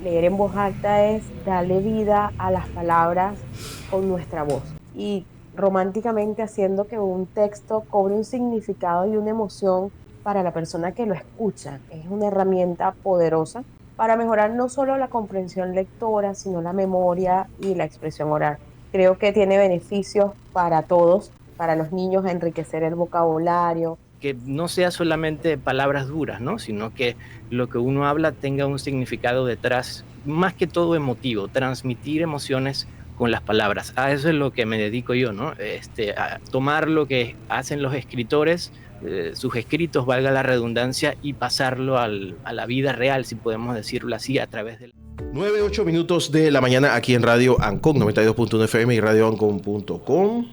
Leer en voz alta es darle vida a las palabras con nuestra voz y románticamente haciendo que un texto cobre un significado y una emoción para la persona que lo escucha. Es una herramienta poderosa para mejorar no solo la comprensión lectora, sino la memoria y la expresión oral. Creo que tiene beneficios para todos, para los niños, enriquecer el vocabulario. Que no sea solamente palabras duras, ¿no? Sino que lo que uno habla tenga un significado detrás, más que todo emotivo, transmitir emociones con las palabras. A eso es lo que me dedico yo, ¿no? A tomar lo que hacen los escritores, sus escritos, valga la redundancia, y pasarlo a la vida real, si podemos decirlo así, a través del... 9:08 de la mañana aquí en Radio Ancon 92.1 FM y radioancon.com.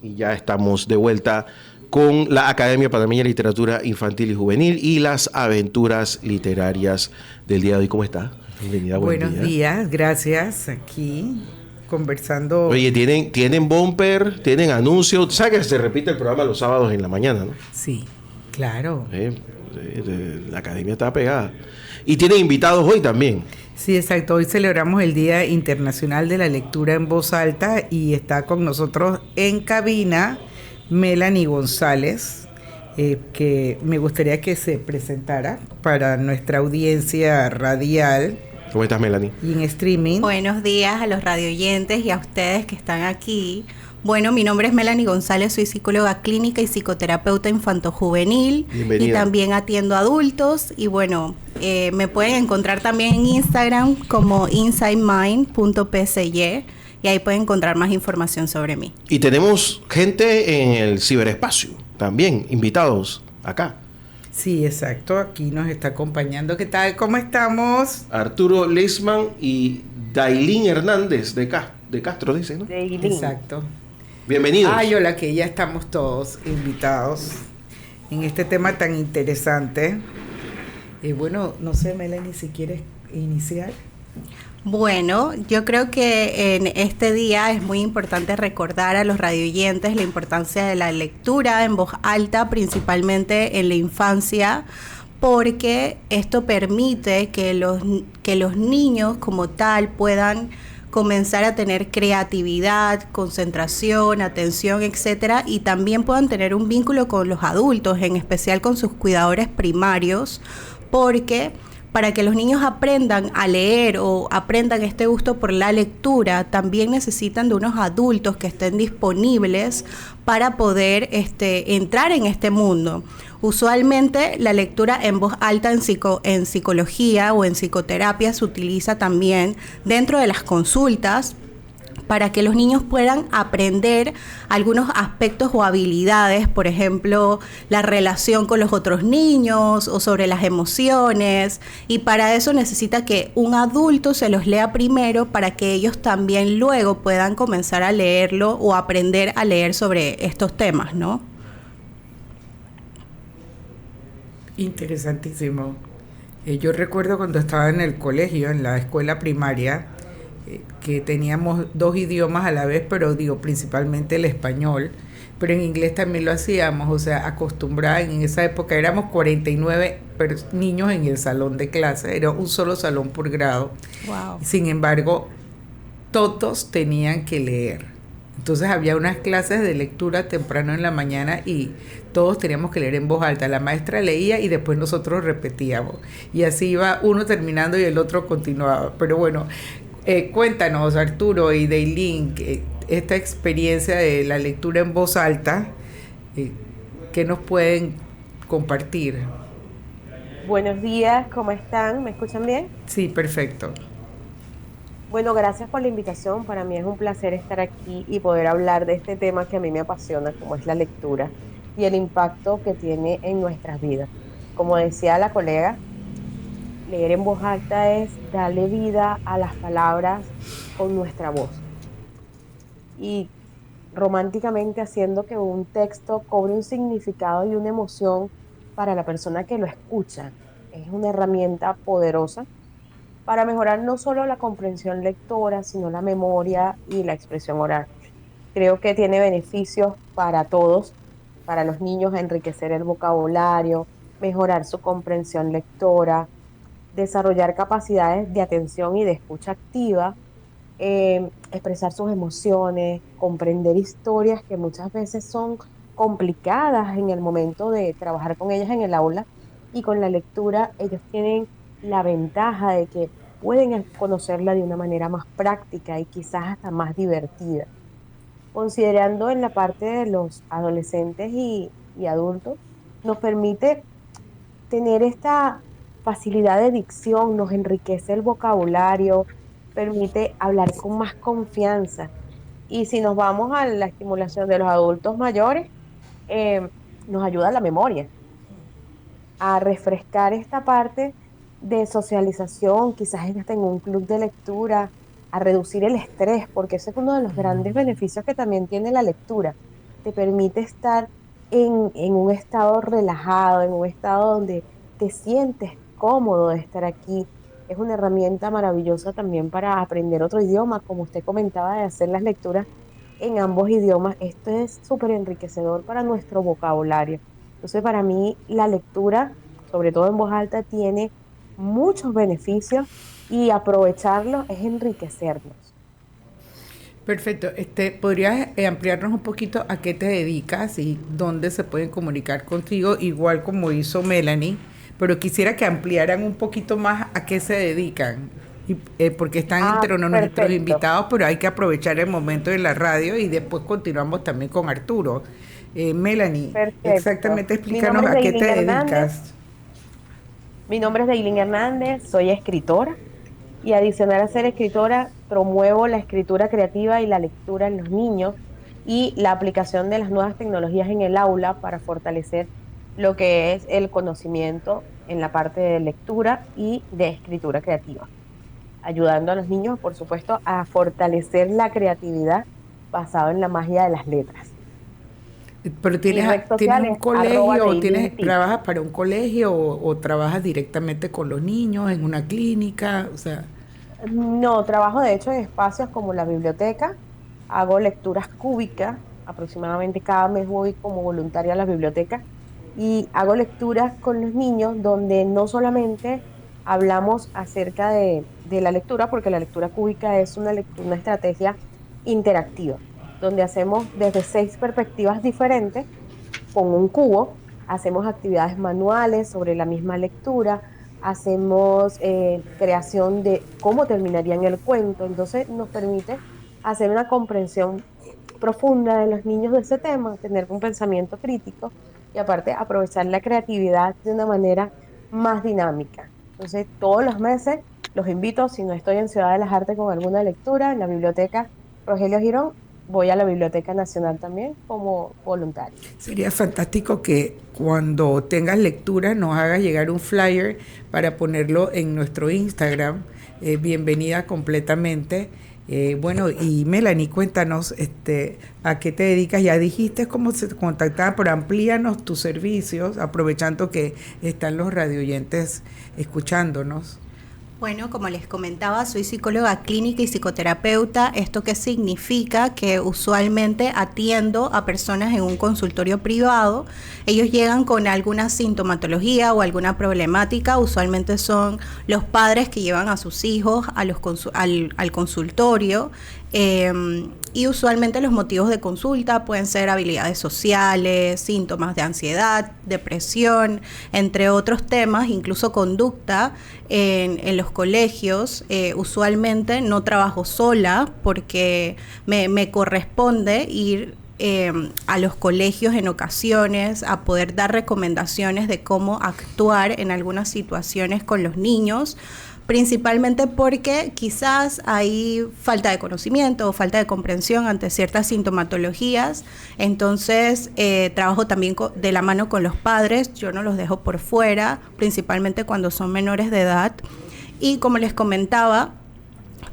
Y ya estamos de vuelta con la Academia Panameña de Literatura Infantil y Juvenil y las aventuras literarias del día de hoy. ¿Cómo está? Bienvenida, Buenos días, gracias. Aquí conversando. Oye, tienen bumper, tienen anuncios. ¿Sabes que se repite el programa los sábados en la mañana, no? Sí, claro. La Academia está pegada. Y tienen invitados hoy también. Sí, exacto. Hoy celebramos el Día Internacional de la Lectura en Voz Alta y está con nosotros en cabina Melanie González, que me gustaría que se presentara para nuestra audiencia radial. ¿Cómo estás, Melanie? Y en streaming. Buenos días a los radioyentes y a ustedes que están aquí. Bueno, mi nombre es Melanie González, soy psicóloga clínica y psicoterapeuta infanto-juvenil. Bienvenida. Y también atiendo adultos. Y bueno, me pueden encontrar también en Instagram como insidemind.pcy y ahí pueden encontrar más información sobre mí. Y tenemos gente en el ciberespacio también, invitados acá. Sí, exacto. Aquí nos está acompañando. ¿Qué tal? ¿Cómo estamos? Arturo Leisman y Dailín Hernández de Castro, dice, ¿no? Exacto. Bienvenidos. Ay, hola, que ya estamos todos invitados en este tema tan interesante. Bueno, no sé, Melanie, si quieres iniciar. Bueno, yo creo que en este día es muy importante recordar a los radioyentes la importancia de la lectura en voz alta, principalmente en la infancia, porque esto permite que los niños como tal puedan comenzar a tener creatividad, concentración, atención, etcétera, y también puedan tener un vínculo con los adultos, en especial con sus cuidadores primarios, porque para que los niños aprendan a leer o aprendan este gusto por la lectura, también necesitan de unos adultos que estén disponibles para poder entrar en este mundo. Usualmente la lectura en voz alta en psicología o en psicoterapia se utiliza también dentro de las consultas para que los niños puedan aprender algunos aspectos o habilidades, por ejemplo, la relación con los otros niños o sobre las emociones, y para eso necesita que un adulto se los lea primero para que ellos también luego puedan comenzar a leerlo o aprender a leer sobre estos temas, ¿no? Interesantísimo. Yo recuerdo cuando estaba en el colegio, en la escuela primaria, que teníamos dos idiomas a la vez, pero digo principalmente el español, pero en inglés también lo hacíamos, o sea, acostumbrada. En esa época éramos 49 niños en el salón de clase, era un solo salón por grado. Wow. Sin embargo, todos tenían que leer. Entonces había unas clases de lectura temprano en la mañana y todos teníamos que leer en voz alta. La maestra leía y después nosotros repetíamos. Y así iba uno terminando y el otro continuaba. Pero bueno, cuéntanos, Arturo y Dailín, esta experiencia de la lectura en voz alta, ¿qué nos pueden compartir? Buenos días, ¿cómo están? ¿Me escuchan bien? Sí, perfecto. Bueno, gracias por la invitación. Para mí es un placer estar aquí y poder hablar de este tema que a mí me apasiona, como es la lectura y el impacto que tiene en nuestras vidas. Como decía la colega, leer en voz alta es darle vida a las palabras con nuestra voz y románticamente haciendo que un texto cobre un significado y una emoción para la persona que lo escucha. Es una herramienta poderosa para mejorar no solo la comprensión lectora, sino la memoria y la expresión oral. Creo que tiene beneficios para todos, para los niños, enriquecer el vocabulario, mejorar su comprensión lectora, desarrollar capacidades de atención y de escucha activa, expresar sus emociones, comprender historias que muchas veces son complicadas en el momento de trabajar con ellas en el aula, y con la lectura ellos tienen la ventaja de que pueden conocerla de una manera más práctica y quizás hasta más divertida. Considerando en la parte de los adolescentes y adultos, nos permite tener esta facilidad de dicción, nos enriquece el vocabulario, permite hablar con más confianza. Y si nos vamos a la estimulación de los adultos mayores, eh, nos ayuda a la memoria, a refrescar esta parte de socialización, quizás hasta en un club de lectura, a reducir el estrés, porque ese es uno de los grandes beneficios que también tiene la lectura. Te permite estar en un estado relajado, en un estado donde te sientes cómodo de estar aquí. Es una herramienta maravillosa también para aprender otro idioma, como usted comentaba, de hacer las lecturas en ambos idiomas. Esto es súper enriquecedor para nuestro vocabulario. Entonces, para mí, la lectura, sobre todo en voz alta, tiene muchos beneficios y aprovecharlos es enriquecernos. Perfecto. ¿Podrías ampliarnos un poquito a qué te dedicas y dónde se pueden comunicar contigo, igual como hizo Melanie? Pero quisiera que ampliaran un poquito más a qué se dedican, porque están entre nuestros Perfecto. invitados, pero hay que aprovechar el momento de la radio y después continuamos también con Arturo. Melanie, Perfecto. exactamente Mi explícanos nombre a es qué te Dailin Hernández. dedicas. Mi nombre es Dailin Hernández, soy escritora y adicional a ser escritora, promuevo la escritura creativa y la lectura en los niños y la aplicación de las nuevas tecnologías en el aula para fortalecer lo que es el conocimiento en la parte de lectura y de escritura creativa, ayudando a los niños, por supuesto, a fortalecer la creatividad basado en la magia de las letras. Pero Mi tienes red social un es colegio, o @Dailin Teach. trabajas para un colegio o trabajas directamente con los niños en una clínica, o sea, No, trabajo de hecho en espacios como la biblioteca, hago lecturas cúbicas, aproximadamente cada mes voy como voluntaria a la biblioteca y hago lecturas con los niños donde no solamente hablamos acerca de la lectura, porque la lectura cúbica es una estrategia interactiva, donde hacemos desde 6 perspectivas diferentes con un cubo, hacemos actividades manuales sobre la misma lectura, hacemos creación de cómo terminarían el cuento, entonces nos permite hacer una comprensión profunda de los niños de ese tema, tener un pensamiento crítico y aparte aprovechar la creatividad de una manera más dinámica. Entonces, todos los meses los invito, si no estoy en Ciudad de las Artes con alguna lectura, en la biblioteca Rogelio Girón, voy a la Biblioteca Nacional también como voluntaria. sería fantástico que cuando tengas lectura nos hagas llegar un flyer para ponerlo en nuestro Instagram. Bienvenida completamente. Bueno, y Melanie, cuéntanos a qué te dedicas. Ya dijiste cómo se contactaba, pero amplíanos tus servicios, aprovechando que están los radioyentes escuchándonos. Bueno, como les comentaba, soy psicóloga clínica y psicoterapeuta. ¿Esto qué significa? Que usualmente atiendo a personas en un consultorio privado. Ellos llegan con alguna sintomatología o alguna problemática. Usualmente son los padres que llevan a sus hijos al consultorio. Y usualmente los motivos de consulta pueden ser habilidades sociales, síntomas de ansiedad, depresión, entre otros temas, incluso conducta en los colegios. Usualmente no trabajo sola porque me corresponde ir a los colegios en ocasiones a poder dar recomendaciones de cómo actuar en algunas situaciones con los niños, principalmente porque quizás hay falta de conocimiento o falta de comprensión ante ciertas sintomatologías. Entonces trabajo también de la mano con los padres, yo no los dejo por fuera, principalmente cuando son menores de edad. Y como les comentaba,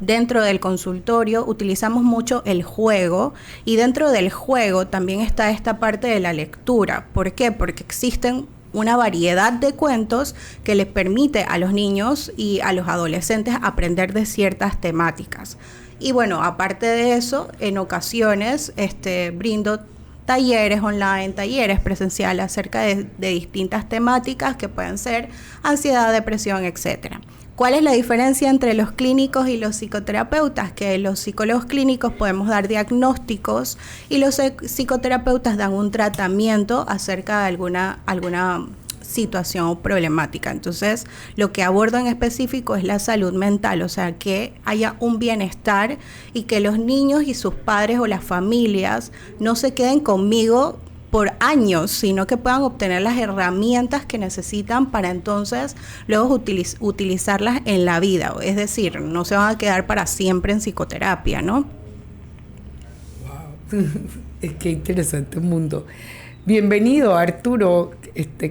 dentro del consultorio utilizamos mucho el juego y dentro del juego también está esta parte de la lectura. ¿Por qué? Porque existen una variedad de cuentos que les permite a los niños y a los adolescentes aprender de ciertas temáticas. Y bueno, aparte de eso, en ocasiones brindo talleres online, talleres presenciales acerca de distintas temáticas que pueden ser ansiedad, depresión, etcétera. ¿Cuál es la diferencia entre los clínicos y los psicoterapeutas? Que los psicólogos clínicos podemos dar diagnósticos y los psicoterapeutas dan un tratamiento acerca de alguna situación o problemática. Entonces, lo que abordo en específico es la salud mental, o sea, que haya un bienestar y que los niños y sus padres o las familias no se queden conmigo por años, sino que puedan obtener las herramientas que necesitan para entonces luego utilizarlas en la vida. Es decir, no se van a quedar para siempre en psicoterapia, ¿no? Wow. Es que interesante mundo. Bienvenido, Arturo.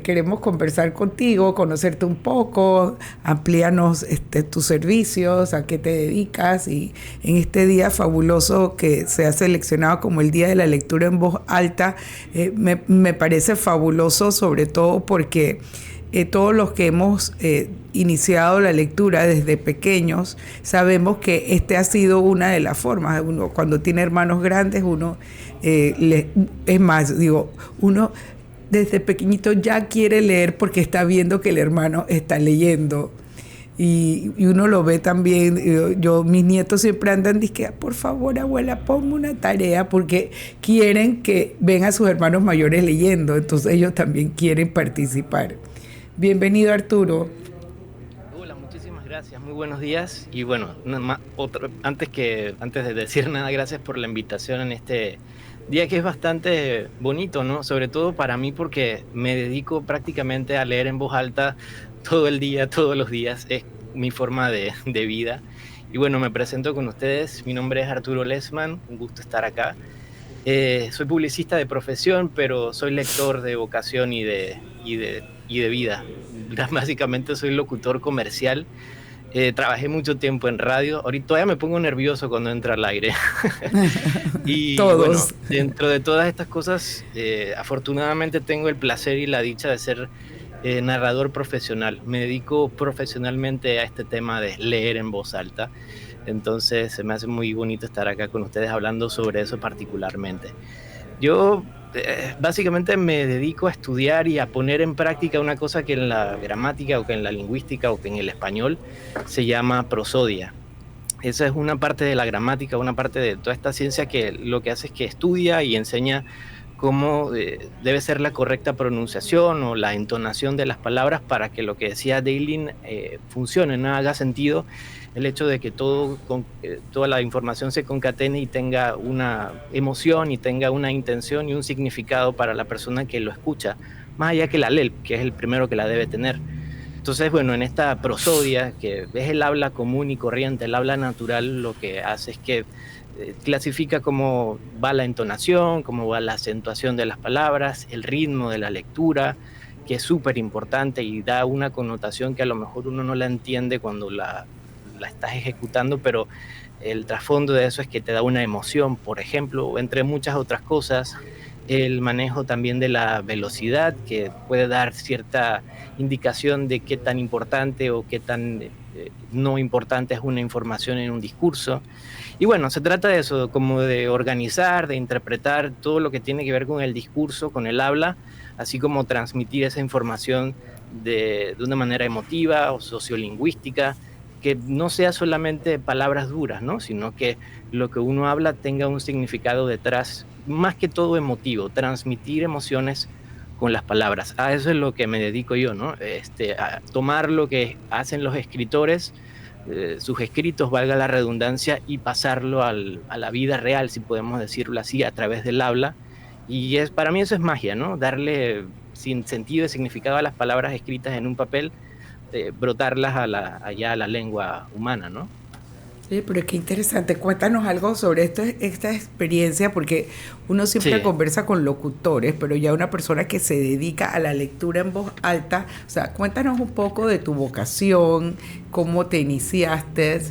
Queremos conversar contigo, conocerte un poco, amplíanos tus servicios, a qué te dedicas, y en este día fabuloso que se ha seleccionado como el Día de la Lectura en Voz Alta, me parece fabuloso, sobre todo porque todos los que hemos iniciado la lectura desde pequeños sabemos que ha sido una de las formas. Uno, cuando tiene hermanos grandes, uno es más, digo, uno desde pequeñito ya quiere leer porque está viendo que el hermano está leyendo. Y uno lo ve también. Mis nietos siempre andan diciendo, por favor, abuela, ponme una tarea, porque quieren que ven a sus hermanos mayores leyendo, entonces ellos también quieren participar. Bienvenido, Arturo. Hola, muchísimas gracias, muy buenos días. Y bueno, antes de decir nada, gracias por la invitación en este día que es bastante bonito, ¿no? Sobre todo para mí, porque me dedico prácticamente a leer en voz alta todo el día, todos los días. Es mi forma de vida. Y bueno, me presento con ustedes. Mi nombre es Arturo Lesman, un gusto estar acá. Soy publicista de profesión, pero soy lector de vocación y de vida. Básicamente soy locutor comercial. Trabajé mucho tiempo en radio. Ahorita todavía me pongo nervioso cuando entra al aire. Y todos. Bueno, dentro de todas estas cosas, afortunadamente tengo el placer y la dicha de ser narrador profesional. Me dedico profesionalmente a este tema de leer en voz alta. Entonces se me hace muy bonito estar acá con ustedes hablando sobre eso particularmente. Yo básicamente me dedico a estudiar y a poner en práctica una cosa que en la gramática o que en la lingüística o que en el español se llama prosodia. Esa es una parte de la gramática, una parte de toda esta ciencia que lo que hace es que estudia y enseña cómo debe ser la correcta pronunciación o la entonación de las palabras para que lo que decía Daylin funcione, no haga sentido el hecho de que toda la información se concatene y tenga una emoción y tenga una intención y un significado para la persona que lo escucha, más allá que la lee, que es el primero que la debe tener. Entonces, bueno, en esta prosodia, que es el habla común y corriente, el habla natural, lo que hace es que clasifica cómo va la entonación, cómo va la acentuación de las palabras, el ritmo de la lectura, que es súper importante y da una connotación que a lo mejor uno no la entiende cuando la estás ejecutando, pero el trasfondo de eso es que te da una emoción, por ejemplo, entre muchas otras cosas. El manejo también de la velocidad, que puede dar cierta indicación de qué tan importante o qué tan no importante es una información en un discurso. Y bueno, se trata de eso, como de organizar, de interpretar todo lo que tiene que ver con el discurso, con el habla, así como transmitir esa información de una manera emotiva o sociolingüística, que no sea solamente palabras duras, ¿no? Sino que lo que uno habla tenga un significado detrás, más que todo emotivo, transmitir emociones con las palabras. A eso es lo que me dedico yo, ¿no? A tomar lo que hacen los escritores, sus escritos, valga la redundancia, y pasarlo a la vida real, si podemos decirlo así, a través del habla. Y para mí eso es magia, ¿no? Darle sin sentido y significado a las palabras escritas en un papel, brotarlas allá a la lengua humana, ¿no? Sí, pero qué interesante. Cuéntanos algo sobre esta experiencia, porque uno siempre conversa con locutores, pero ya una persona que se dedica a la lectura en voz alta. O sea, cuéntanos un poco de tu vocación, cómo te iniciaste,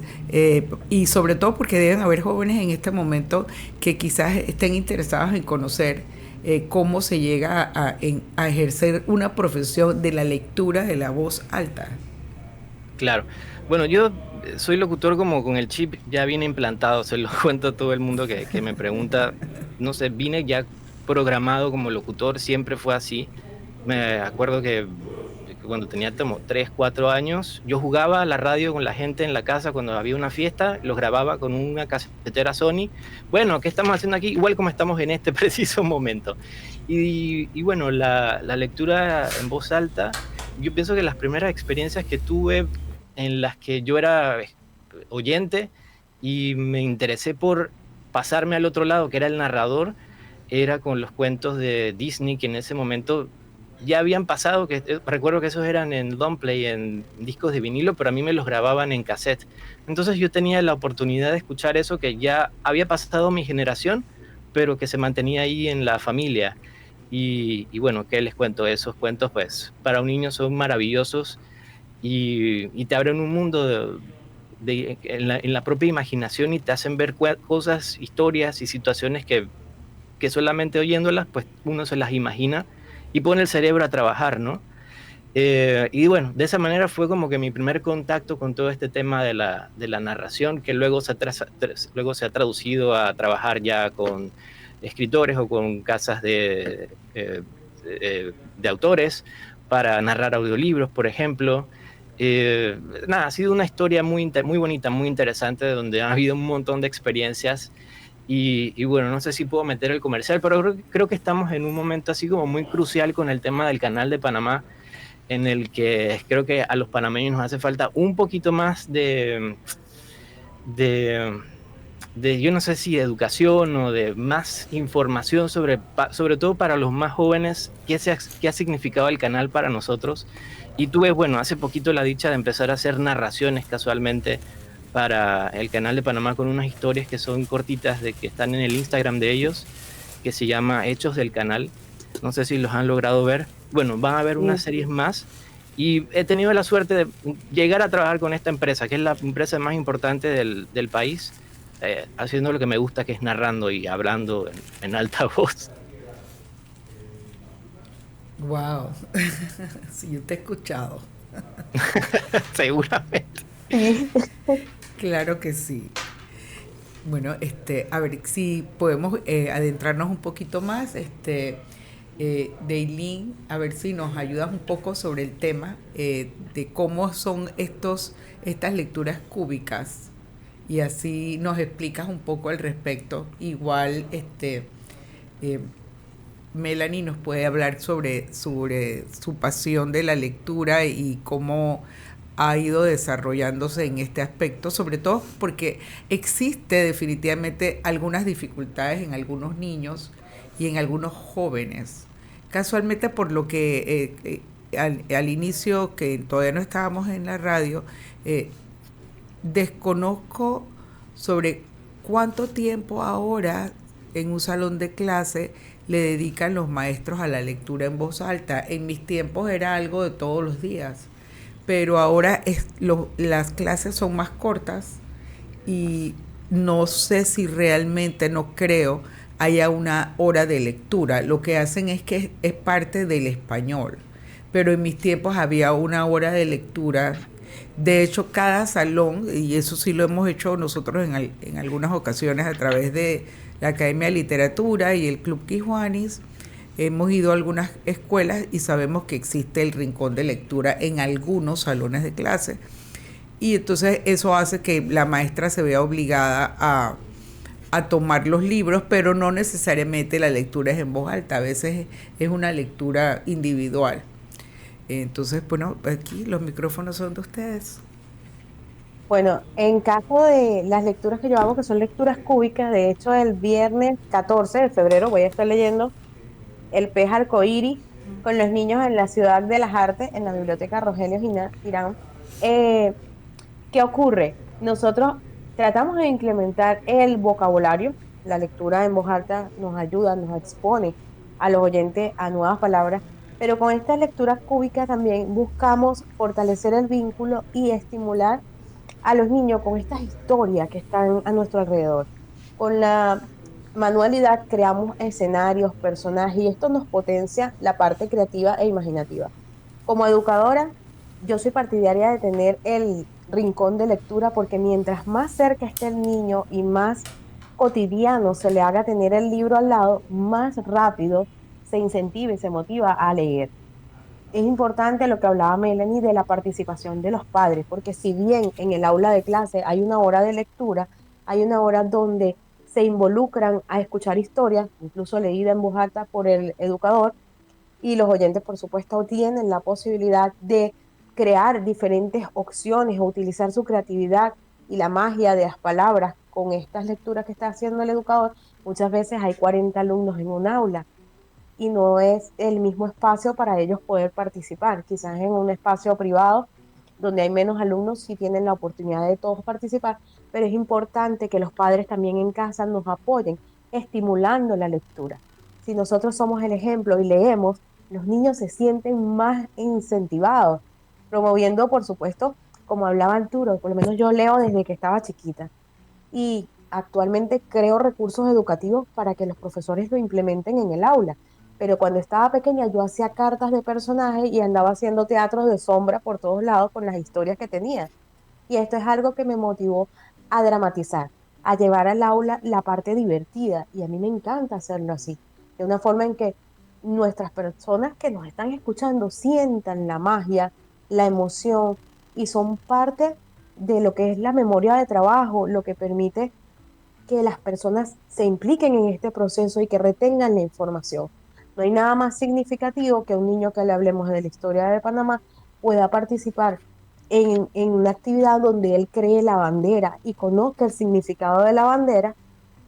y sobre todo porque deben haber jóvenes en este momento que quizás estén interesados en conocer cómo se llega a ejercer una profesión de la lectura de la voz alta. Claro. Bueno, yo soy locutor como con el chip ya bien implantado, se lo cuento a todo el mundo que me pregunta. No sé, vine ya programado como locutor, siempre fue así. Me acuerdo que cuando tenía como 3, 4 años, yo jugaba a la radio con la gente en la casa cuando había una fiesta, los grababa con una casetera Sony. Bueno, ¿qué estamos haciendo aquí? Igual como estamos en este preciso momento. Y bueno, la lectura en voz alta, yo pienso que las primeras experiencias que tuve en las que yo era oyente y me interesé por pasarme al otro lado, que era el narrador, era con los cuentos de Disney, que en ese momento ya habían pasado, que recuerdo que esos eran en long play, en discos de vinilo, pero a mí me los grababan en cassette. Entonces yo tenía la oportunidad de escuchar eso que ya había pasado mi generación, pero que se mantenía ahí en la familia. Y bueno, ¿qué les cuento? Esos cuentos, pues, para un niño son maravillosos y te abren un mundo en la propia imaginación y te hacen ver cosas, historias y situaciones que solamente oyéndolas, pues uno se las imagina y pone el cerebro a trabajar, ¿no? Y bueno, de esa manera fue como que mi primer contacto con todo este tema de la narración, que luego luego se ha traducido a trabajar ya con escritores o con casas de autores para narrar audiolibros, por ejemplo. Nada, ha sido una historia muy bonita, muy interesante, donde ha habido un montón de experiencias. Y bueno, no sé si puedo meter el comercial, pero creo que estamos en un momento así como muy crucial con el tema del Canal de Panamá, en el que creo que a los panameños nos hace falta un poquito más de yo no sé si de educación o de más información sobre todo para los más jóvenes, qué ha significado el canal para nosotros. Y tuve, bueno, hace poquito la dicha de empezar a hacer narraciones casualmente para el Canal de Panamá con unas historias que son cortitas, que están en el Instagram de ellos, que se llama Hechos del Canal. No sé si los han logrado ver. Bueno, van a haber unas series más. Y he tenido la suerte de llegar a trabajar con esta empresa, que es la empresa más importante del país, haciendo lo que me gusta, que es narrando y hablando en alta voz. Wow. Sí, yo te he escuchado. Seguramente. Sí. Claro que sí. Bueno, a ver si podemos adentrarnos un poquito más. Daylin, a ver si nos ayudas un poco sobre el tema de cómo son estas lecturas cúbicas, y así nos explicas un poco al respecto. Igual, Melanie nos puede hablar sobre su pasión de la lectura y cómo ha ido desarrollándose en este aspecto, sobre todo porque existe definitivamente algunas dificultades en algunos niños y en algunos jóvenes. Casualmente, por lo que al inicio, que todavía no estábamos en la radio, desconozco sobre cuánto tiempo ahora en un salón de clase le dedican los maestros a la lectura en voz alta. En mis tiempos era algo de todos los días, pero ahora las clases son más cortas y no sé si realmente, no creo, haya una hora de lectura. Lo que hacen es que es parte del español, pero en mis tiempos había una hora de lectura. De hecho, cada salón, y eso sí lo hemos hecho nosotros en algunas ocasiones a través de la Academia de Literatura y el Club Quijuanis, hemos ido a algunas escuelas y sabemos que existe el rincón de lectura en algunos salones de clase. Y entonces eso hace que la maestra se vea obligada a tomar los libros, pero no necesariamente la lectura es en voz alta, a veces es una lectura individual. Entonces, bueno, aquí los micrófonos son de ustedes. Bueno, en caso de las lecturas que yo hago, que son lecturas cúbicas, de hecho el viernes 14 de febrero voy a estar leyendo El pez arcoíris con los niños en la Ciudad de las Artes, en la Biblioteca Rogelio Girán. ¿Qué ocurre? Nosotros tratamos de implementar el vocabulario. La lectura en voz alta nos ayuda, nos expone a los oyentes a nuevas palabras, pero con estas lecturas cúbicas también buscamos fortalecer el vínculo y estimular a los niños con estas historias que están a nuestro alrededor. Con la manualidad creamos escenarios, personajes, y esto nos potencia la parte creativa e imaginativa. Como educadora, yo soy partidaria de tener el rincón de lectura, porque mientras más cerca esté el niño y más cotidiano se le haga tener el libro al lado, más rápido se incentiva y se motiva a leer. Es importante lo que hablaba Melanie de la participación de los padres, porque si bien en el aula de clase hay una hora de lectura, hay una hora donde se involucran a escuchar historias, incluso leída en voz alta por el educador, y los oyentes, por supuesto, tienen la posibilidad de crear diferentes opciones o utilizar su creatividad y la magia de las palabras con estas lecturas que está haciendo el educador. Muchas veces hay 40 alumnos en un aula y no es el mismo espacio para ellos poder participar. Quizás en un espacio privado donde hay menos alumnos sí tienen la oportunidad de todos participar, pero es importante que los padres también en casa nos apoyen estimulando la lectura. Si nosotros somos el ejemplo y leemos, los niños se sienten más incentivados, promoviendo, por supuesto, como hablaba Arturo, por lo menos yo leo desde que estaba chiquita y actualmente creo recursos educativos para que los profesores lo implementen en el aula. Pero cuando estaba pequeña yo hacía cartas de personajes y andaba haciendo teatros de sombra por todos lados con las historias que tenía. Y esto es algo que me motivó a dramatizar, a llevar al aula la parte divertida. Y a mí me encanta hacerlo así, de una forma en que nuestras personas que nos están escuchando sientan la magia, la emoción y son parte de lo que es la memoria de trabajo, lo que permite que las personas se impliquen en este proceso y que retengan la información. No hay nada más significativo que un niño que le hablemos de la historia de Panamá pueda participar en una actividad donde él cree la bandera y conozca el significado de la bandera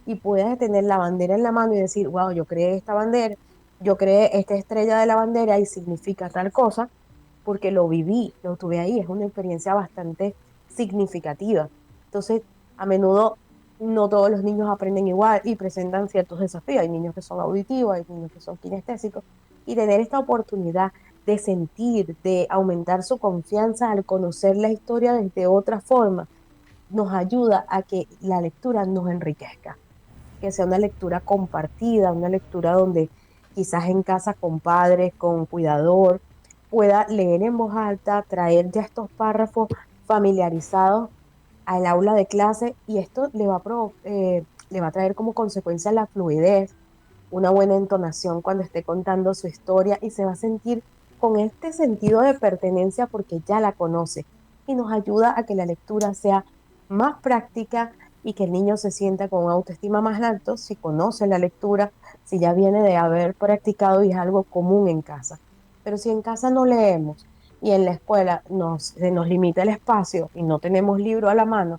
y pueda tener la bandera en la mano y decir, wow, yo creé esta bandera, yo creé esta estrella de la bandera y significa tal cosa, porque lo viví, lo tuve ahí, es una experiencia bastante significativa. Entonces, a menudo no todos los niños aprenden igual y presentan ciertos desafíos. Hay niños que son auditivos, hay niños que son kinestésicos, y tener esta oportunidad de sentir, de aumentar su confianza al conocer la historia desde otra forma, nos ayuda a que la lectura nos enriquezca, que sea una lectura compartida, una lectura donde quizás en casa con padres, con cuidador, pueda leer en voz alta, traer ya estos párrafos familiarizados al aula de clase y esto le va a traer como consecuencia la fluidez, una buena entonación cuando esté contando su historia y se va a sentir con este sentido de pertenencia porque ya la conoce y nos ayuda a que la lectura sea más práctica y que el niño se sienta con autoestima más alto si conoce la lectura, si ya viene de haber practicado y es algo común en casa. Pero si en casa no leemos y en la escuela se nos limita el espacio y no tenemos libro a la mano,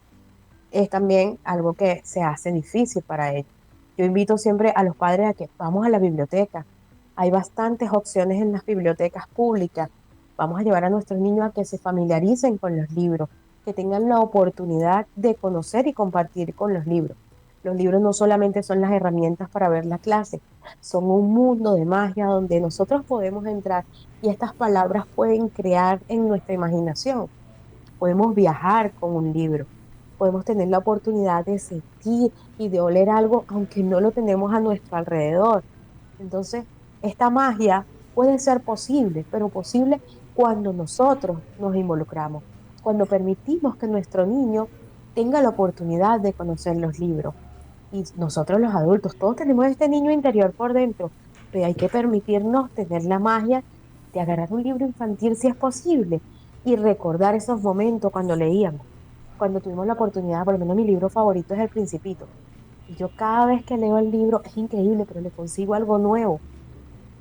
es también algo que se hace difícil para ellos. Yo invito siempre a los padres a que vamos a la biblioteca. Hay bastantes opciones en las bibliotecas públicas. Vamos a llevar a nuestros niños a que se familiaricen con los libros, que tengan la oportunidad de conocer y compartir con los libros. Los libros no solamente son las herramientas para ver la clase, son un mundo de magia donde nosotros podemos entrar y estas palabras pueden crear en nuestra imaginación. Podemos viajar con un libro, podemos tener la oportunidad de sentir y de oler algo aunque no lo tenemos a nuestro alrededor. Entonces, esta magia puede ser posible, pero posible cuando nosotros nos involucramos, cuando permitimos que nuestro niño tenga la oportunidad de conocer los libros. Y nosotros los adultos, todos tenemos este niño interior por dentro, pero hay que permitirnos tener la magia de agarrar un libro infantil si es posible y recordar esos momentos cuando leíamos, cuando tuvimos la oportunidad. Por lo menos mi libro favorito es El Principito. Y yo cada vez que leo el libro es increíble, pero le consigo algo nuevo.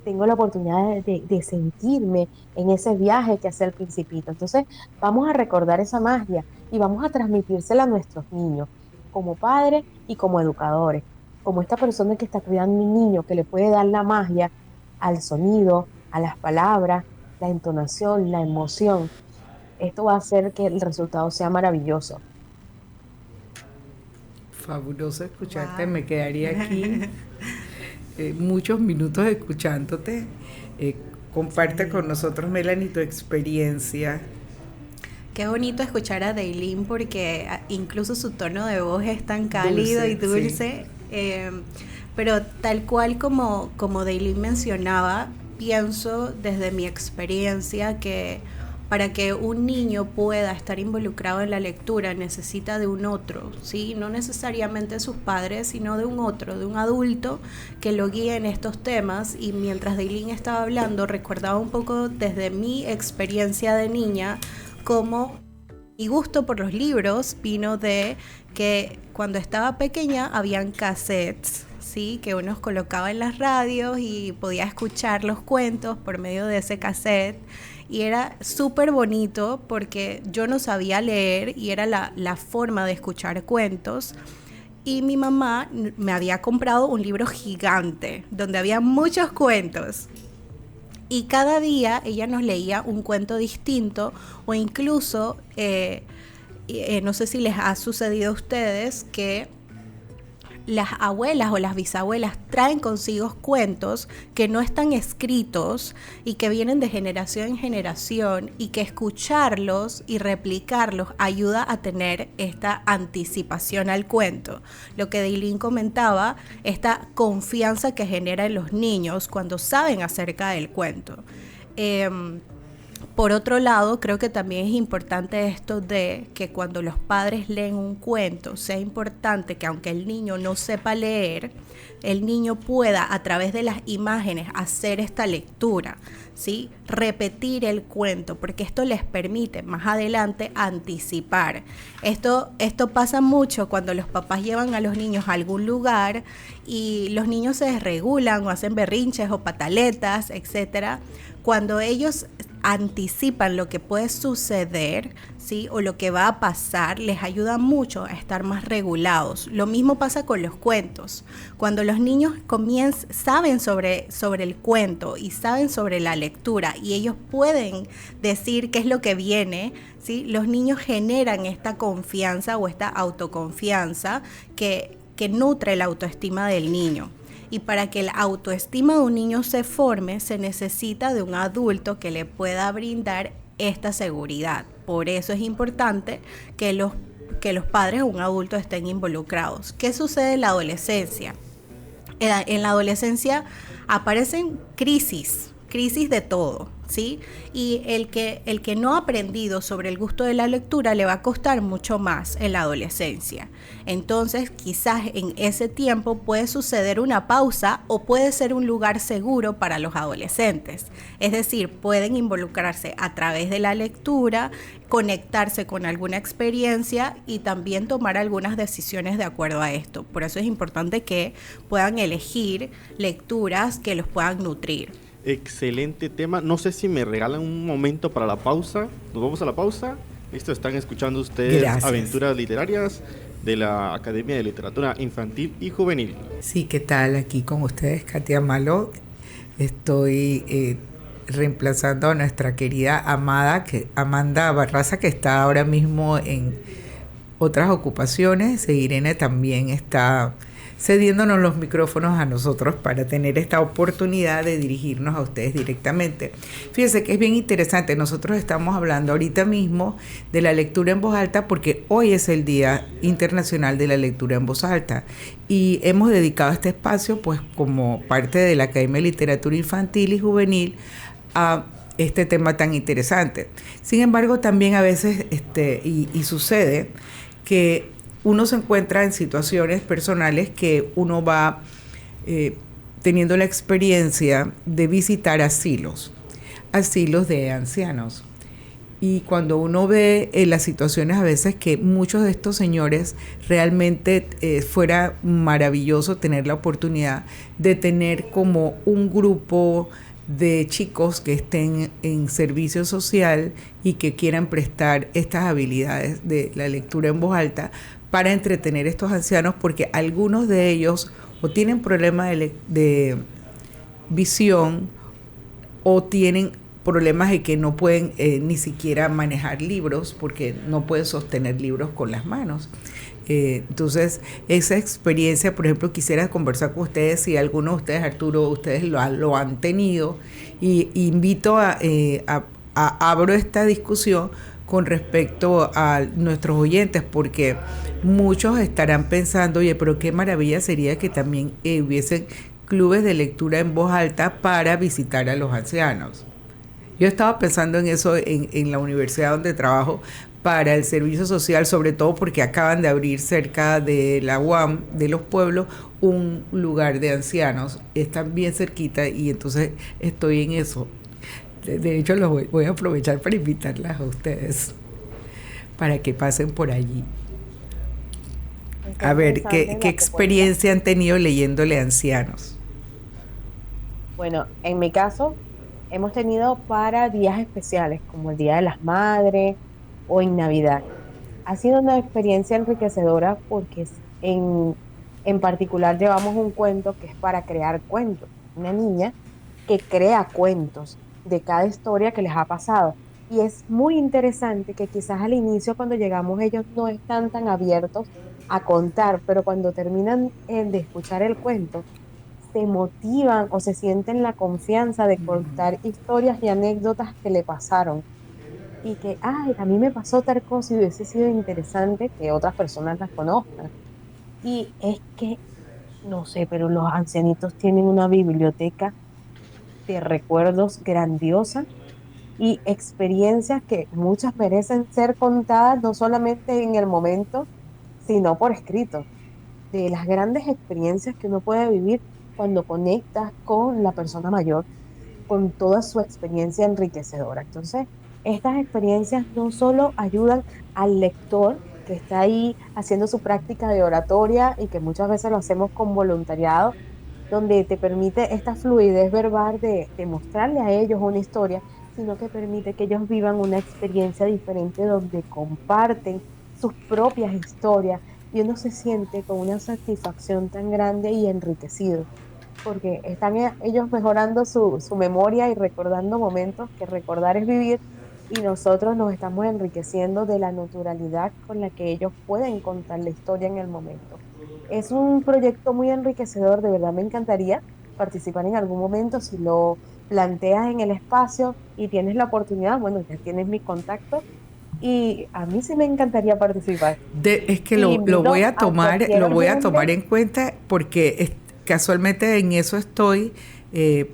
Tengo la oportunidad de sentirme en ese viaje que hace El Principito. Entonces vamos a recordar esa magia y vamos a transmitírsela a nuestros niños, como padres y como educadores, como esta persona que está cuidando a un niño, que le puede dar la magia al sonido, a las palabras, la entonación, la emoción. Esto va a hacer que el resultado sea maravilloso. Fabuloso escucharte, Wow. me quedaría aquí muchos minutos escuchándote. Comparte Sí. con nosotros, Melanie, tu experiencia. Qué bonito escuchar a Daylin porque incluso su tono de voz es tan cálido y dulce. Pero tal cual como Daylin mencionaba, pienso desde mi experiencia que para que un niño pueda estar involucrado en la lectura necesita de un otro, ¿sí? No necesariamente sus padres, sino de un otro, de un adulto que lo guíe en estos temas. Y mientras Daylin estaba hablando, recordaba un poco desde mi experiencia de niña cómo mi gusto por los libros vino de que cuando estaba pequeña habían cassettes, ¿sí? Que uno colocaba en las radios y podía escuchar los cuentos por medio de ese cassette. Y era súper bonito porque yo no sabía leer y era la forma de escuchar cuentos. Y mi mamá me había comprado un libro gigante donde había muchos cuentos. Y cada día ella nos leía un cuento distinto, o incluso, no sé si les ha sucedido a ustedes que las abuelas o las bisabuelas traen consigo cuentos que no están escritos y que vienen de generación en generación, y que escucharlos y replicarlos ayuda a tener esta anticipación al cuento. Lo que Daylin comentaba, esta confianza que genera en los niños cuando saben acerca del cuento. Por otro lado, creo que también es importante esto de que cuando los padres leen un cuento, sea importante que aunque el niño no sepa leer, el niño pueda a través de las imágenes hacer esta lectura, ¿sí? Repetir el cuento, porque esto les permite más adelante anticipar. Esto pasa mucho cuando los papás llevan a los niños a algún lugar y los niños se desregulan o hacen berrinches o pataletas, etcétera. Cuando ellos anticipan lo que puede suceder, ¿sí? O lo que va a pasar, les ayuda mucho a estar más regulados. Lo mismo pasa con los cuentos. Cuando los niños saben sobre el cuento y saben sobre la lectura y ellos pueden decir qué es lo que viene, ¿sí? Los niños generan esta confianza o esta autoconfianza que nutre la autoestima del niño. Y para que la autoestima de un niño se forme, se necesita de un adulto que le pueda brindar esta seguridad. Por eso es importante que los padres o un adulto estén involucrados. ¿Qué sucede en la adolescencia? En la adolescencia aparecen crisis de todo, ¿sí? Y el que no ha aprendido sobre el gusto de la lectura le va a costar mucho más en la adolescencia. Entonces, quizás en ese tiempo puede suceder una pausa o puede ser un lugar seguro para los adolescentes. Es decir, pueden involucrarse a través de la lectura, conectarse con alguna experiencia y también tomar algunas decisiones de acuerdo a esto. Por eso es importante que puedan elegir lecturas que los puedan nutrir. Excelente tema. No sé si me regalan un momento para la pausa. Nos vamos a la pausa. Listo, están escuchando ustedes. Gracias. Aventuras literarias de la Academia de Literatura Infantil y Juvenil. Sí, ¿qué tal? Aquí con ustedes, Katia Malo. Estoy reemplazando a nuestra querida Amanda Barraza, que está ahora mismo en otras ocupaciones. Irene también está cediéndonos los micrófonos a nosotros para tener esta oportunidad de dirigirnos a ustedes directamente. Fíjense que es bien interesante. Nosotros estamos hablando ahorita mismo de la lectura en voz alta porque hoy es el Día Internacional de la Lectura en Voz Alta y hemos dedicado este espacio, pues como parte de la Academia de Literatura Infantil y Juvenil, a este tema tan interesante. Sin embargo, también a veces y sucede que uno se encuentra en situaciones personales que uno va teniendo la experiencia de visitar asilos de ancianos. Y cuando uno ve las situaciones a veces que muchos de estos señores realmente fuera maravilloso tener la oportunidad de tener como un grupo de chicos que estén en servicio social y que quieran prestar estas habilidades de la lectura en voz alta para entretener a estos ancianos, porque algunos de ellos o tienen problemas de visión o tienen problemas de que no pueden ni siquiera manejar libros porque no pueden sostener libros con las manos. Entonces, esa experiencia, por ejemplo, quisiera conversar con ustedes, si alguno de ustedes, Arturo, ustedes lo han tenido, y invito abro esta discusión con respecto a nuestros oyentes, porque muchos estarán pensando, oye, pero qué maravilla sería que también hubiesen clubes de lectura en voz alta para visitar a los ancianos. Yo estaba pensando en eso en la universidad donde trabajo para el servicio social, sobre todo porque acaban de abrir cerca de la UAM, de Los Pueblos, un lugar de ancianos. Están bien cerquita y entonces estoy en eso. De hecho, voy a aprovechar para invitarlas a ustedes para que pasen por allí. A ver, ¿qué experiencia han tenido leyéndole a ancianos? Bueno, en mi caso, hemos tenido para días especiales, como el Día de las Madres o en Navidad. Ha sido una experiencia enriquecedora porque en particular llevamos un cuento que es para crear cuentos. Una niña que crea cuentos de cada historia que les ha pasado. Y es muy interesante que quizás al inicio cuando llegamos ellos no están tan abiertos a contar, pero cuando terminan de escuchar el cuento, se motivan o se sienten la confianza de contar historias y anécdotas que le pasaron y que, ay, a mí me pasó tal cosa y hubiese sido interesante que otras personas las conozcan. Y es que, no sé, pero los ancianitos tienen una biblioteca de recuerdos grandiosa y experiencias que muchas merecen ser contadas no solamente en el momento, sino por escrito, de las grandes experiencias que uno puede vivir cuando conectas con la persona mayor, con toda su experiencia enriquecedora. Entonces, estas experiencias no solo ayudan al lector que está ahí haciendo su práctica de oratoria y que muchas veces lo hacemos con voluntariado, donde te permite esta fluidez verbal de mostrarle a ellos una historia, sino que permite que ellos vivan una experiencia diferente donde comparten sus propias historias y uno se siente con una satisfacción tan grande y enriquecido, porque están ellos mejorando su memoria y recordando momentos, que recordar es vivir, y nosotros nos estamos enriqueciendo de la naturalidad con la que ellos pueden contar la historia en el momento. Es un proyecto muy enriquecedor, de verdad me encantaría participar en algún momento si lo planteas en el espacio y tienes la oportunidad, bueno, ya tienes mi contacto y a mí sí me encantaría participar. Es que Y lo invito voy a a tomar, cualquier lo voy a tomar oyente. en cuenta porque casualmente en eso estoy,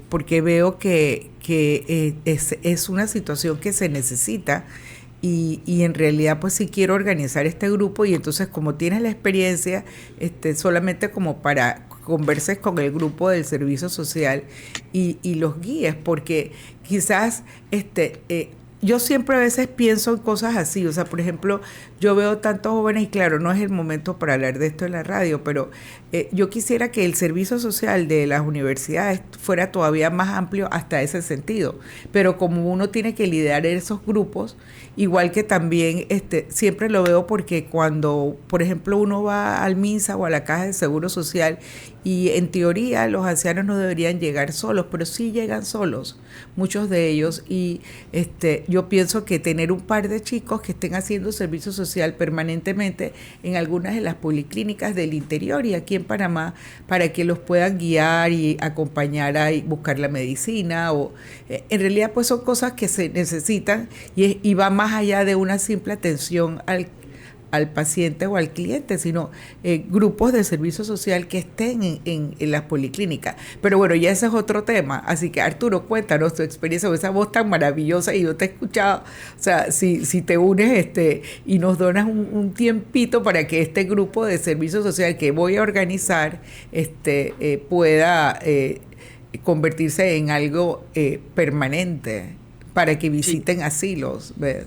porque veo que es una situación que se necesita y en realidad pues sí quiero organizar este grupo y entonces como tienes la experiencia, solamente como para converses con el grupo del servicio social y los guíes, porque quizás yo siempre a veces pienso en cosas así, o sea, por ejemplo, yo veo tantos jóvenes y claro, no es el momento para hablar de esto en la radio, pero yo quisiera que el servicio social de las universidades fuera todavía más amplio hasta ese sentido, pero como uno tiene que liderar esos grupos, igual que también siempre lo veo porque cuando, por ejemplo, uno va al MINSA o a la Caja de Seguro Social y en teoría los ancianos no deberían llegar solos, pero sí llegan solos, muchos de ellos, y yo pienso que tener un par de chicos que estén haciendo servicio social permanentemente en algunas de las policlínicas del interior y aquí en Panamá para que los puedan guiar y acompañar a buscar la medicina o en realidad pues son cosas que se necesitan y va más allá de una simple atención al paciente o al cliente, sino grupos de servicio social que estén en las policlínicas. Pero bueno, ya ese es otro tema. Así que Arturo, cuéntanos tu experiencia con esa voz tan maravillosa y yo te he escuchado. O sea, si te unes y nos donas un tiempito para que este grupo de servicio social que voy a organizar pueda convertirse en algo permanente para que visiten asilos. ¿Ves?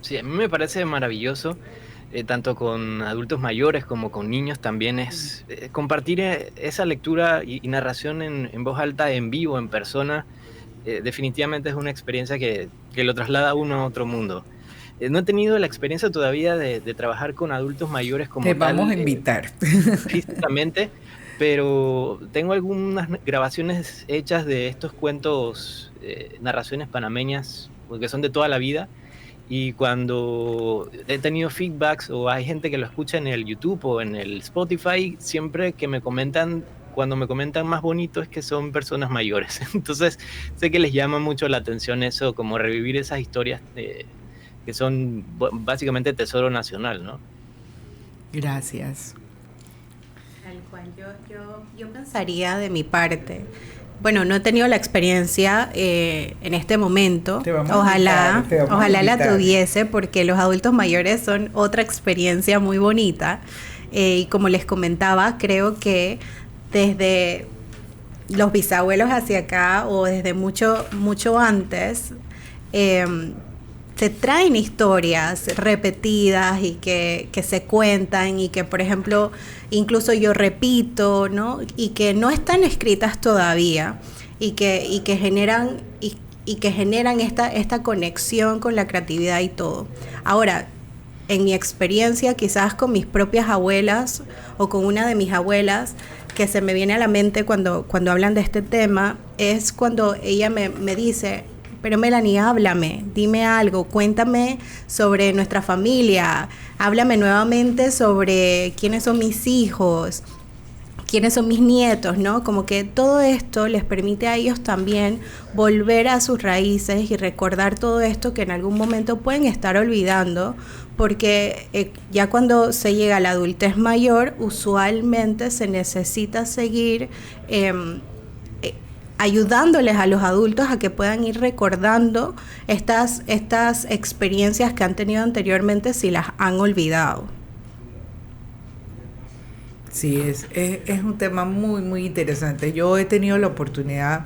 Sí, a mí me parece maravilloso. Tanto con adultos mayores como con niños también es compartir esa lectura y narración en voz alta, en vivo, en persona, definitivamente es una experiencia que lo traslada a uno a otro mundo. No he tenido la experiencia todavía de trabajar con adultos mayores como Te tal. vamos a invitar. Físicamente, pero tengo algunas grabaciones hechas de estos cuentos, narraciones panameñas, porque son de toda la vida. Y cuando he tenido feedbacks o hay gente que lo escucha en el YouTube o en el Spotify, siempre que me comentan, cuando me comentan más bonito es que son personas mayores. Entonces sé que les llama mucho la atención eso, como revivir esas historias que son básicamente tesoro nacional, ¿no? Gracias. Tal cual, yo pensaría de mi parte Bueno, no he tenido la experiencia en este momento. Ojalá la tuviese, porque los adultos mayores son otra experiencia muy bonita. Y como les comentaba, creo que desde los bisabuelos hacia acá, o desde mucho antes, se traen historias repetidas y que se cuentan, y que, por ejemplo, incluso yo repito, ¿no? Y que no están escritas todavía, y que generan esta conexión con la creatividad y todo. Ahora, en mi experiencia, quizás con mis propias abuelas o con una de mis abuelas, que se me viene a la mente cuando hablan de este tema, es cuando ella me dice: pero Melanie, háblame, dime algo, cuéntame sobre nuestra familia, háblame nuevamente sobre quiénes son mis hijos, quiénes son mis nietos, ¿no? Como que todo esto les permite a ellos también volver a sus raíces y recordar todo esto que en algún momento pueden estar olvidando, porque ya cuando se llega a la adultez mayor, usualmente se necesita seguir ayudándoles a los adultos a que puedan ir recordando estas experiencias que han tenido anteriormente, si las han olvidado. Sí, es un tema muy, muy interesante. Yo he tenido la oportunidad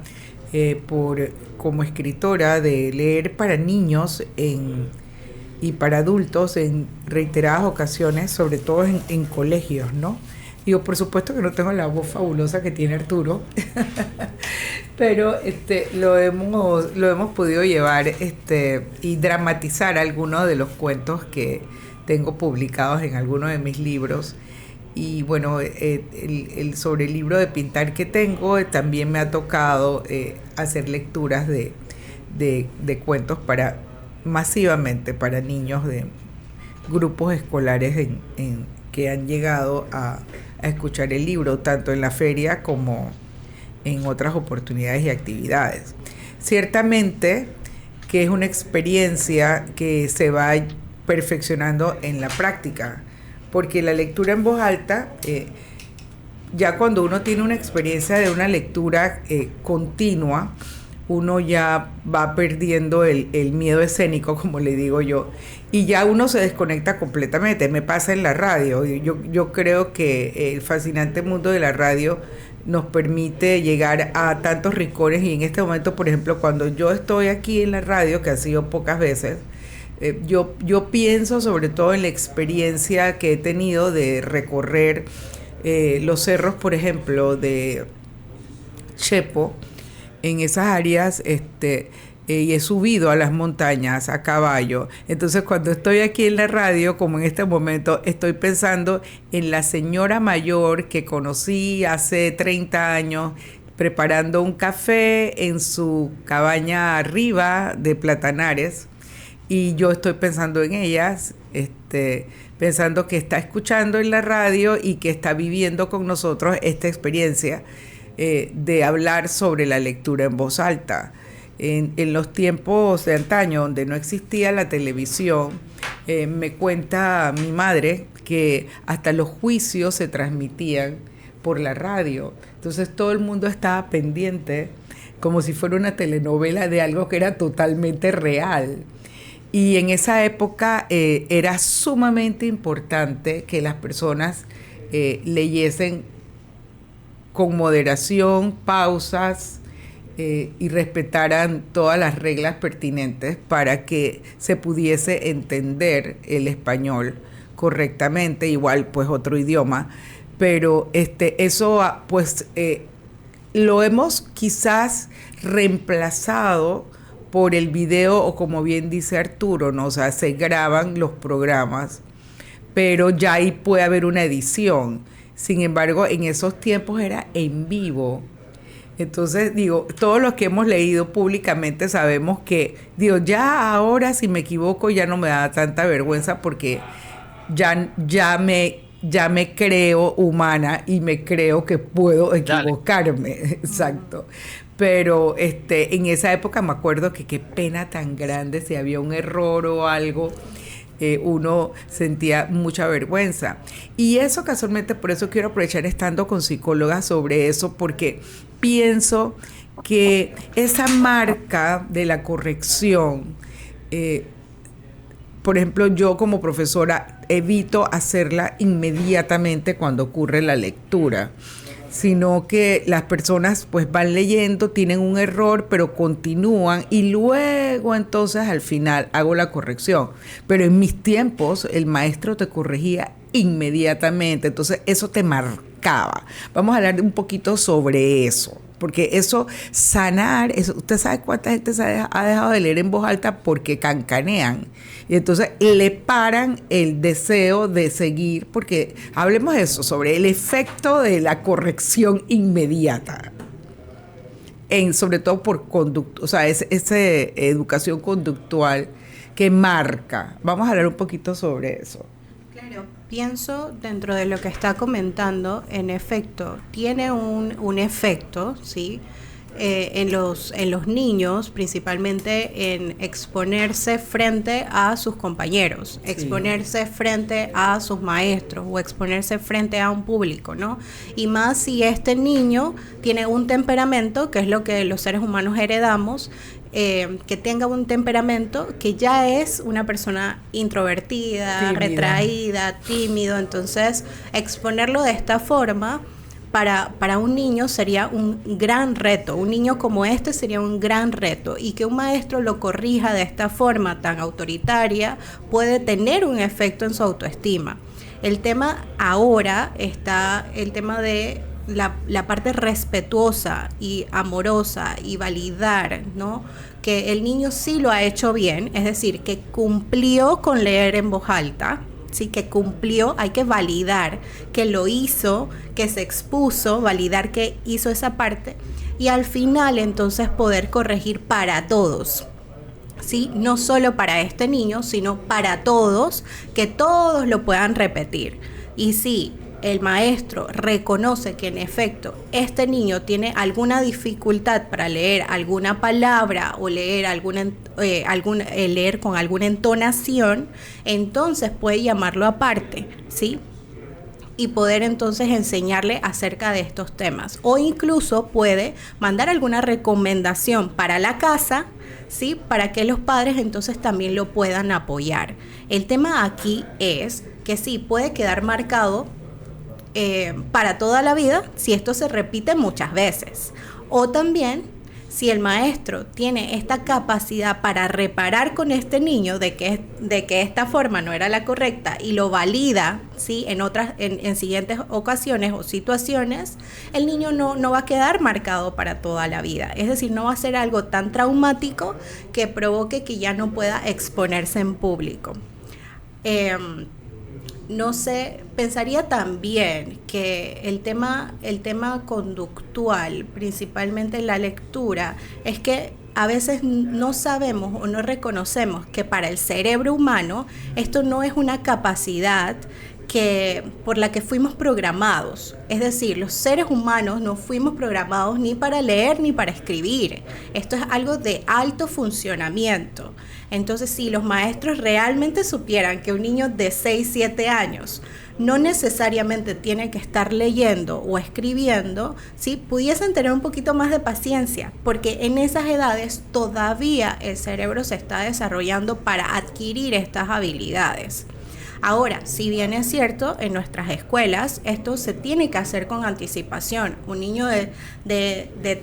como escritora de leer para niños y para adultos en reiteradas ocasiones, sobre todo en colegios, ¿no? Digo, por supuesto que no tengo la voz fabulosa que tiene Arturo, pero lo hemos podido llevar y dramatizar algunos de los cuentos que tengo publicados en algunos de mis libros. Y bueno, sobre el libro de pintar que tengo, también me ha tocado hacer lecturas de cuentos masivamente para niños de grupos escolares que han llegado a escuchar el libro, tanto en la feria como en otras oportunidades y actividades. Ciertamente que es una experiencia que se va perfeccionando en la práctica, porque la lectura en voz alta, ya cuando uno tiene una experiencia de una lectura continua, uno ya va perdiendo el miedo escénico, como le digo yo, y ya uno se desconecta completamente. Me pasa en la radio. Yo creo que el fascinante mundo de la radio nos permite llegar a tantos rincones, y en este momento, por ejemplo, cuando yo estoy aquí en la radio, que ha sido pocas veces, yo pienso sobre todo en la experiencia que he tenido de recorrer los cerros, por ejemplo, de Chepo, en esas áreas, y he subido a las montañas a caballo. Entonces, cuando estoy aquí en la radio, como en este momento, estoy pensando en la señora mayor que conocí hace 30 años, preparando un café en su cabaña arriba de Platanares, y yo estoy pensando en ellas, pensando que está escuchando en la radio y que está viviendo con nosotros esta experiencia de hablar sobre la lectura en voz alta. En los tiempos de antaño, donde no existía la televisión, me cuenta mi madre que hasta los juicios se transmitían por la radio. Entonces todo el mundo estaba pendiente, como si fuera una telenovela de algo que era totalmente real. Y en esa época era sumamente importante que las personas leyesen con moderación, pausas, y respetaran todas las reglas pertinentes para que se pudiese entender el español correctamente, igual pues otro idioma, pero eso pues lo hemos quizás reemplazado por el video, o como bien dice Arturo, ¿no? O sea, se graban los programas, pero ya ahí puede haber una edición. Sin embargo, en esos tiempos era en vivo. Entonces, digo, todos los que hemos leído públicamente sabemos que, digo, ya ahora si me equivoco ya no me da tanta vergüenza, porque ya me creo humana y me creo que puedo equivocarme. Dale. Exacto. Pero en esa época me acuerdo que qué pena tan grande, si había un error o algo, uno sentía mucha vergüenza. Y eso casualmente, por eso quiero aprovechar estando con psicólogas sobre eso, porque pienso que esa marca de la corrección, por ejemplo, yo como profesora evito hacerla inmediatamente cuando ocurre la lectura, sino que las personas pues van leyendo, tienen un error, pero continúan y luego entonces al final hago la corrección. Pero en mis tiempos el maestro te corregía inmediatamente, entonces eso te marcaba. Vamos a hablar un poquito sobre eso, porque eso, sanar, eso, usted sabe cuánta gente se ha dejado de leer en voz alta porque cancanean, y entonces le paran el deseo de seguir, porque hablemos de eso, sobre el efecto de la corrección inmediata, sobre todo por conducta, o sea, esa educación conductual que marca. Vamos a hablar un poquito sobre eso. Claro, pienso dentro de lo que está comentando, en efecto, tiene un efecto, ¿sí? En los niños, principalmente en exponerse frente a sus compañeros, sí, exponerse frente a sus maestros o exponerse frente a un público, ¿no? Y más si este niño tiene un temperamento, que es lo que los seres humanos heredamos, que tenga un temperamento que ya es una persona introvertida, tímida, retraída, tímido. Entonces, exponerlo de esta forma para un niño sería un gran reto. Un niño como este sería un gran reto, y que un maestro lo corrija de esta forma tan autoritaria puede tener un efecto en su autoestima. El tema ahora está el tema de la parte respetuosa y amorosa y validar, ¿no? Que el niño sí lo ha hecho bien, es decir, que cumplió con leer en voz alta, sí, que cumplió, hay que validar que lo hizo, que se expuso, validar que hizo esa parte, y al final entonces poder corregir para todos. ¿Sí? No solo para este niño, sino para todos, que todos lo puedan repetir. Y sí, el maestro reconoce que en efecto este niño tiene alguna dificultad para leer alguna palabra o leer leer con alguna entonación, entonces puede llamarlo aparte, ¿sí? Y poder entonces enseñarle acerca de estos temas, o incluso puede mandar alguna recomendación para la casa, ¿sí? Para que los padres entonces también lo puedan apoyar. El tema aquí es que sí, puede quedar marcado para toda la vida si esto se repite muchas veces, o también si el maestro tiene esta capacidad para reparar con este niño de que esta forma no era la correcta y lo valida, ¿sí? en siguientes ocasiones o situaciones, el niño no va a quedar marcado para toda la vida. Es decir, no va a ser algo tan traumático que provoque que ya no pueda exponerse en público. No sé, pensaría también que el tema conductual, principalmente en la lectura, es que a veces no sabemos o no reconocemos que para el cerebro humano esto no es una capacidad por la que fuimos programados. Es decir, los seres humanos no fuimos programados ni para leer ni para escribir. Esto es algo de alto funcionamiento. Entonces, si los maestros realmente supieran que un niño de 6, 7 años no necesariamente tiene que estar leyendo o escribiendo, ¿sí? Pudiesen tener un poquito más de paciencia, porque en esas edades todavía el cerebro se está desarrollando para adquirir estas habilidades. Ahora, si bien es cierto, en nuestras escuelas esto se tiene que hacer con anticipación. Un niño de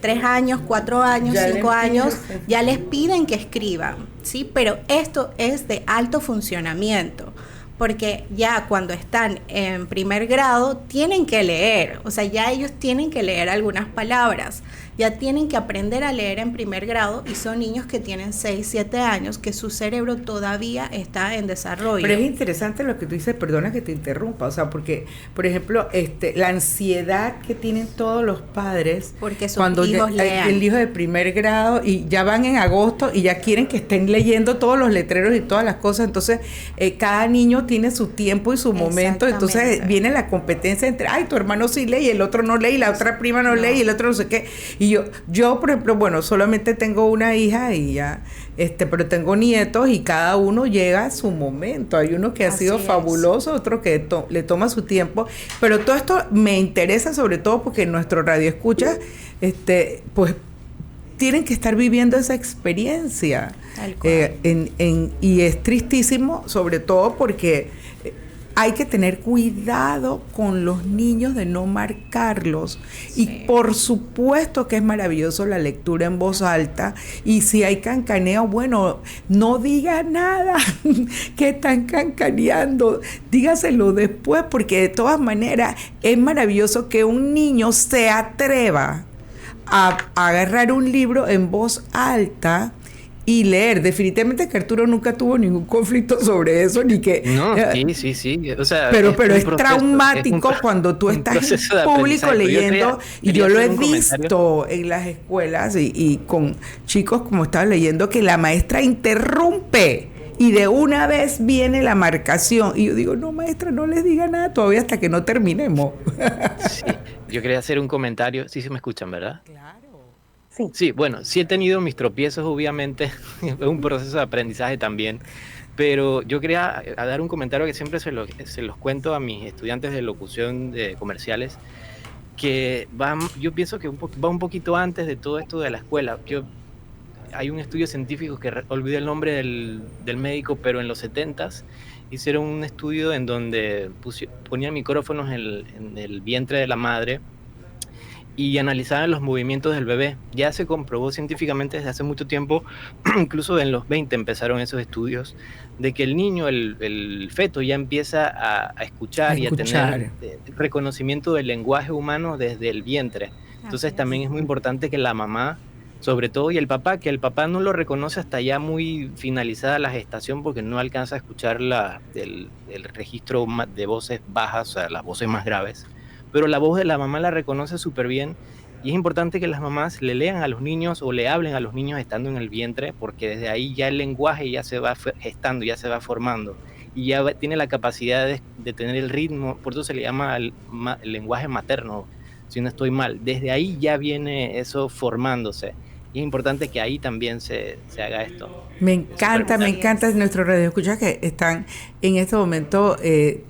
3 años, 4 años, 5 años, ya les piden que escriban, ¿sí? Pero esto es de alto funcionamiento, porque ya cuando están en primer grado tienen que leer, o sea, ya ellos tienen que leer algunas palabras, ya tienen que aprender a leer en primer grado, y son niños que tienen 6, 7 años, que su cerebro todavía está en desarrollo. Pero es interesante lo que tú dices, perdona que te interrumpa, o sea, porque, por ejemplo, la ansiedad que tienen todos los padres porque sus cuando hijos lean. El hijo de primer grado y ya van en agosto y ya quieren que estén leyendo todos los letreros y todas las cosas, entonces cada niño tiene su tiempo y su momento, entonces viene la competencia entre, ay, tu hermano sí lee y el otro no lee y la otra prima no lee y el otro no sé qué, y yo por ejemplo, bueno, solamente tengo una hija y ya, pero tengo nietos y cada uno llega a su momento. Hay uno que ha sido fabuloso, otro que le toma su tiempo, pero todo esto me interesa sobre todo porque nuestro radio escucha, pues tienen que estar viviendo esa experiencia. Y es tristísimo, sobre todo porque hay que tener cuidado con los niños de no marcarlos. Sí. Y por supuesto que es maravilloso la lectura en voz alta. Y si hay cancaneo, bueno, no diga nada que están cancaneando. Dígaselo después, porque de todas maneras es maravilloso que un niño se atreva a agarrar un libro en voz alta y leer. Definitivamente que Arturo nunca tuvo ningún conflicto sobre eso, ni que... No, sí. O sea, pero es traumático cuando tú estás en público leyendo, y yo lo he visto en las escuelas y con chicos, como estaba leyendo, que la maestra interrumpe y de una vez viene la marcación. Y yo digo, no, maestra, no les diga nada todavía hasta que no terminemos. Sí, yo quería hacer un comentario. Sí, se me escuchan, ¿verdad? Claro. Sí, bueno, sí he tenido mis tropiezos, obviamente, es un proceso de aprendizaje también, pero yo quería dar un comentario que siempre se los cuento a mis estudiantes de locución de comerciales, que yo pienso que va un poquito antes de todo esto de la escuela. Hay un estudio científico que olvidé el nombre del médico, pero en los 70s hicieron un estudio en donde ponían micrófonos en el vientre de la madre y analizaban los movimientos del bebé. Ya se comprobó científicamente desde hace mucho tiempo, incluso en los 20 empezaron esos estudios, de que el niño, el feto, ya empieza a escuchar y a tener reconocimiento del lenguaje humano desde el vientre. Entonces también es muy importante que la mamá, sobre todo, y el papá, que el papá no lo reconoce hasta ya muy finalizada la gestación, porque no alcanza a escuchar el registro de voces bajas, o sea, las voces más graves, pero la voz de la mamá la reconoce súper bien, y es importante que las mamás le lean a los niños o le hablen a los niños estando en el vientre, porque desde ahí ya el lenguaje ya se va gestando, ya se va formando, y ya tiene la capacidad de tener el ritmo. Por eso se le llama el lenguaje materno, si no estoy mal. Desde ahí ya viene eso formándose, y es importante que ahí también se haga esto. Me encanta nuestros radioescuchas que están en este momento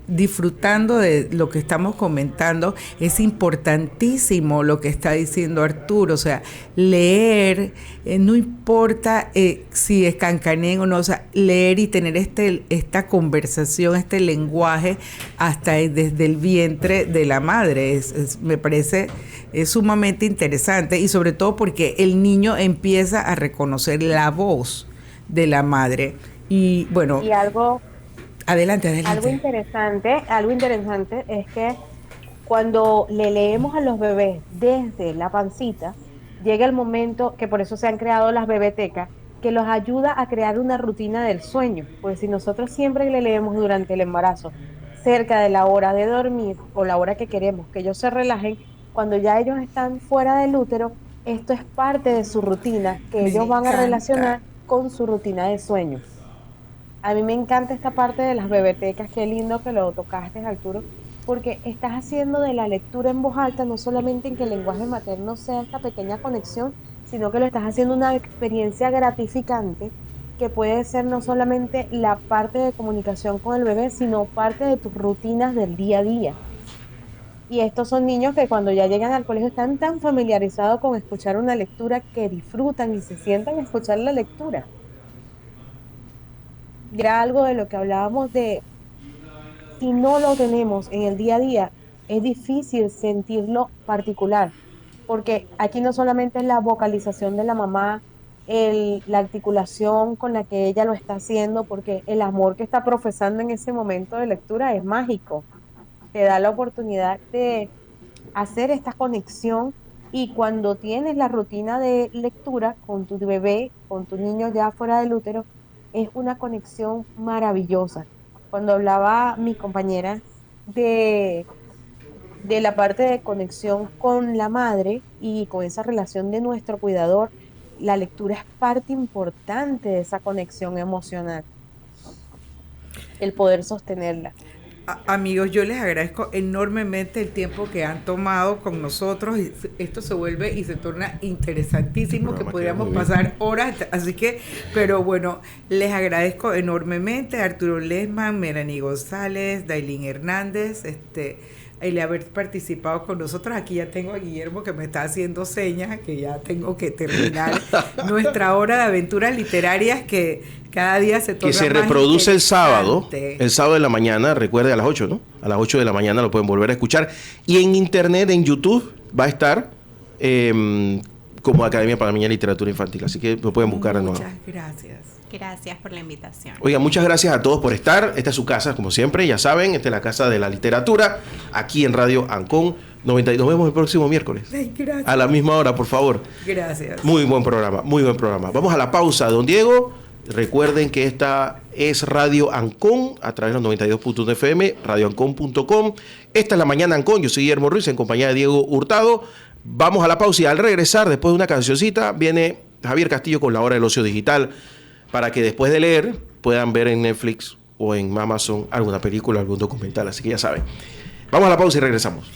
disfrutando de lo que estamos comentando. Es importantísimo lo que está diciendo Arturo, o sea, leer, no importa si es cancanén o no, o sea, leer y tener esta conversación, este lenguaje hasta desde el vientre de la madre, me parece sumamente interesante, y sobre todo porque el niño empieza a reconocer la voz de la madre. Y bueno, y algo adelante. Algo interesante es que cuando le leemos a los bebés desde la pancita, llega el momento, que por eso se han creado las bebetecas, que los ayuda a crear una rutina del sueño. Pues si nosotros siempre le leemos durante el embarazo, cerca de la hora de dormir o la hora que queremos que ellos se relajen, cuando ya ellos están fuera del útero, esto es parte de su rutina que ellos van a relacionar con su rutina de sueño. A mí me encanta esta parte de las bebetecas. Qué lindo que lo tocaste, Arturo, porque estás haciendo de la lectura en voz alta no solamente en que el lenguaje materno sea esta pequeña conexión, sino que lo estás haciendo una experiencia gratificante que puede ser no solamente la parte de comunicación con el bebé, sino parte de tus rutinas del día a día. Y estos son niños que cuando ya llegan al colegio están tan familiarizados con escuchar una lectura que disfrutan y se sientan a escuchar la lectura. Era algo de lo que hablábamos de, si no lo tenemos en el día a día, es difícil sentirlo particular, porque aquí no solamente es la vocalización de la mamá, la articulación con la que ella lo está haciendo, porque el amor que está profesando en ese momento de lectura es mágico. Te da la oportunidad de hacer esta conexión, y cuando tienes la rutina de lectura con tu bebé, con tu niño ya fuera del útero, es una conexión maravillosa. Cuando hablaba mi compañera de la parte de conexión con la madre y con esa relación de nuestro cuidador, la lectura es parte importante de esa conexión emocional, el poder sostenerla. Amigos, yo les agradezco enormemente el tiempo que han tomado con nosotros. Esto se vuelve y se torna interesantísimo, que podríamos pasar horas, así que, pero bueno, les agradezco enormemente a Arturo Lesman, Melanie González, Dailín Hernández, el haber participado con nosotros. Aquí ya tengo a Guillermo que me está haciendo señas, que ya tengo que terminar nuestra hora de aventuras literarias que cada día se torna que se más reproduce el sábado de la mañana, recuerde, a las 8, ¿no? A las 8 de la mañana lo pueden volver a escuchar. Y en internet, en YouTube, va a estar como Academia Panameña de Literatura Infantil. Así que lo pueden buscar de nuevo. Muchas gracias. Gracias por la invitación. Oiga, muchas gracias a todos por estar. Esta es su casa, como siempre, ya saben, esta es la casa de la literatura, aquí en Radio Ancon 92. Nos vemos el próximo miércoles. Ay, gracias. A la misma hora, por favor. Gracias. Muy buen programa, muy buen programa. Vamos a la pausa, don Diego. Recuerden que esta es Radio Ancon a través de los 92.1 FM, radioancon.com. Esta es La Mañana Ancon. Yo soy Guillermo Ruiz en compañía de Diego Hurtado. Vamos a la pausa y al regresar, después de una cancioncita, viene Javier Castillo con La Hora del Ocio Digital, para que después de leer puedan ver en Netflix o en Amazon alguna película, algún documental. Así que ya saben. Vamos a la pausa y regresamos.